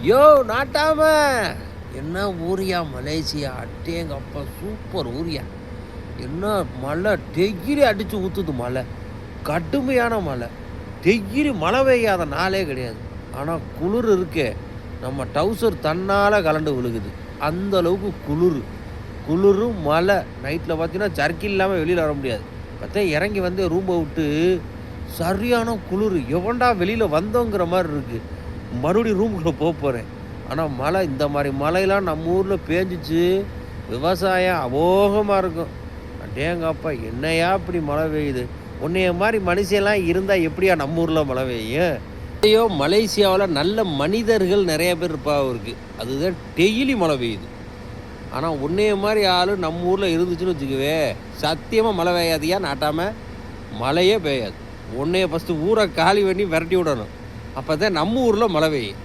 யோ நாட்டாம, என்ன ஊரியா Malaysia? அட்டேங்கப்பா super ஊரியா. என்ன மழை டெய்லி அடிச்சு ஊத்துது மழை. கடுமையான மழை. டெய்லி மழை பெய்யாத நாளே கிடையாது. ஆனா குளிர் இருக்கே, நம்ம டவுசர் தன்னால கழண்டு விழுகுது. அந்த அளவுக்கு குளிரு. குளிரும் மழை. நைட்ல பார்த்தீங்கன்னா ஜர்க்கின் இல்லாம வெளியில வர முடியாது. பார்த்தா இறங்கி வந்து ரூம்ப விட்டு சரியான குளிரு. எவன்டா வெளியில வந்தோங்கிற மாரி இருக்கு. மறுபடியும் ரூமுக்குள்ள போறேன். ஆனா மழை இந்த மாரி மழைலாம் நம்ம ஊர்ல பேஞ்சுச்சு, விவசாயம் அமோகமா இருக்கும். அடேங்கப்பா! என்னய்யா இப்படி மழை பெய்யுது? உன்னைய மாரி மனுஷன்லாம் இருந்தா எப்படியா நம்ம ஊர்ல மழை பெய்யும்? ஐயோ! மலேசியாவுல நல்ல மனிதர்கள் நெறைய பேர் இருப்பாருக்கு. அதுதான் டெய்லி மழை பெய்யுது. ஆனா உன்னைய மாரி ஆளு நம்ம ஊர்ல இருந்துச்சுன்னு வச்சுக்கவே, சத்தியமா மழை பெய்யாதுய்யா நாட்டாம. மழையே பெய்யாது. உன்னைய ஃபர்ஸ்ட்டு ஊர காலி பண்ணி விரட்டி விடணும். அப்பதான் நம்ம ஊர்ல மழை பெய்யும்.